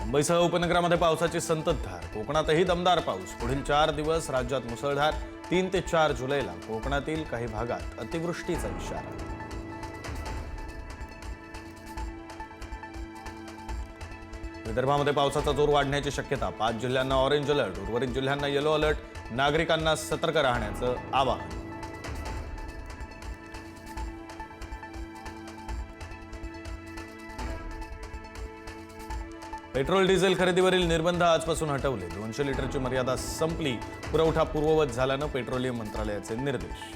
मुंबईसह उपनगरामध्ये पावसाची संततधार, कोकणातही दमदार पाऊस। पुढील 4 दिवस राज्यात मुसळधार। 3 ते 4 जुलैला कोकणातील काही भागात अतिवृष्टीचा इशारा। विदर्भामध्ये पावसाचा जोर वाढण्याची शक्यता। 5 जिल्ह्यांना ऑरेंज अलर्ट, उर्वरित जिल्ह्यांना येलो अलर्ट। नागरिकांना सतर्क राहण्याचं आवाहन। पेट्रोल डिझेल खरेदीवरील निर्बंध आजपासून हटवले। 200 लिटरची मर्यादा संपली। पुरवठा पूर्ववत झाल्यानं पेट्रोलियम मंत्रालयाचे निर्देश।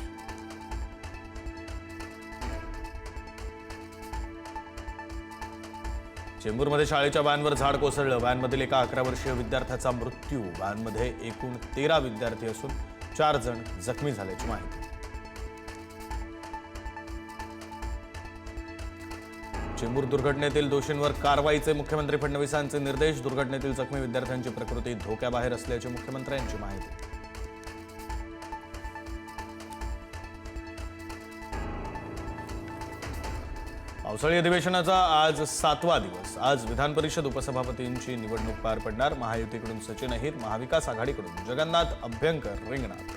चेंबूरमध्ये शाळेच्या व्हॅनवर झाड कोसळलं। व्हॅनमधील एका 11 वर्षीय विद्यार्थ्याचा मृत्यू। व्हॅनमध्ये एकूण 13 विद्यार्थी असून 4 जण जखमी झाल्याची माहिती। चेंबूर दुर्घटनेतील दोषींवर कारवाईचे मुख्यमंत्री फडणवीसांचे निर्देश। दुर्घटनेतील जखमी विद्यार्थ्यांची प्रकृती धोक्याबाहेर असल्याची मुख्यमंत्र्यांची माहिती। पावसाळी अधिवेशनाचा आज 7वा दिवस। आज विधान परिषद उपसभापतींची निवडणूक पार पडणार। महायुतीकडून सचिन अहिर, महाविकास आघाडीकडून जगन्नाथ अभ्यंकर रिंगणात।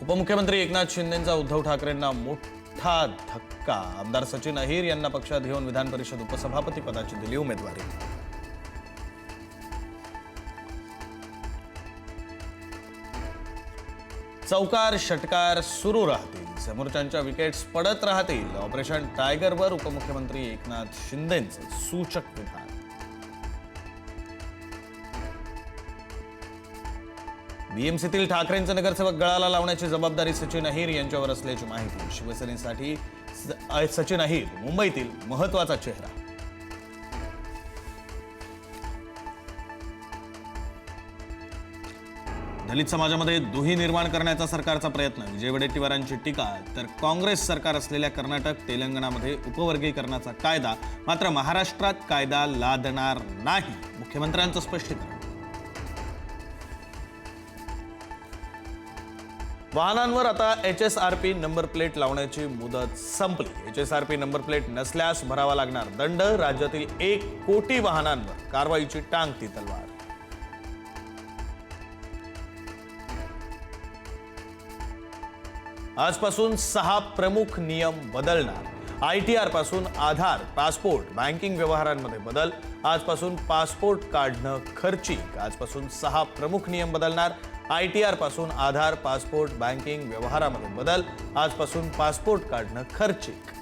उपमुख्यमंत्री एकनाथ शिंदेंचा उद्धव ठाकरेंना मोठा धक्का। आमदार सचिन अहिर यांना पक्षात घेऊन विधान परिषद उपसभापती पदाची दिली उमेदवारी। चौकार षटकार सुरू राहतील, समोरच्यांच्या विकेट्स पडत राहतील। ऑपरेशन टायगरवर उपमुख्यमंत्री एकनाथ शिंदेंचं सूचक विधान। बीएमसीतील ठाकरेंचे नगरसेवक गळाला लावण्याची जबाबदारी सचिन अहिर यांच्यावर असल्याची माहिती। शिवसेनेसाठी सचिन अहिर मुंबईतील महत्त्वाचा चेहरा। दलित समाजामध्ये दुही निर्माण करण्याचा सरकारचा प्रयत्न। विजय वडेट्टीवारांची टीका। तर काँग्रेस सरकार असलेल्या कर्नाटक, तेलंगणामध्ये उपवर्गीकरणाचा कायदा, मात्र महाराष्ट्रात कायदा लादणार नाही, मुख्यमंत्र्यांचं स्पष्टीकरण। वाहनांवर आता HSRP नंबर प्लेट लावण्याची मुदत संपली। HSRP नंबर प्लेट नसल्यास भरावा लागणार दंड। राज्यातील 1 कोटी वाहनांवर कारवाईची टांगती तलवार। आजपासून 6 प्रमुख नियम बदलणार। ITR पासून आधार, पासपोर्ट, बँकिंग व्यवहारांमध्ये बदल। आजपासून पासपोर्ट काढणं खर्चिक। आजपासून 6 प्रमुख नियम बदलणार। ITR पासून आधार, पासपोर्ट, बँकिंग व्यवहारामध्ये बदल। आजपासून पासपोर्ट काढणं खर्चिक।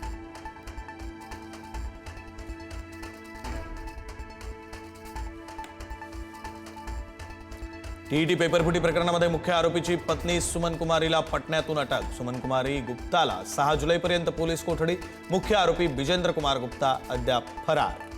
टीईटी पेपरफुटी प्रकरणामध्ये मुख्य आरोपीची पत्नी सुमन कुमारीला पटण्यातून अटक। सुमन कुमारी गुप्ताला 6 जुलैपर्यंत पोलीस कोठडी। मुख्य आरोपी बिजेंद्र कुमार गुप्ता अद्याप फरार।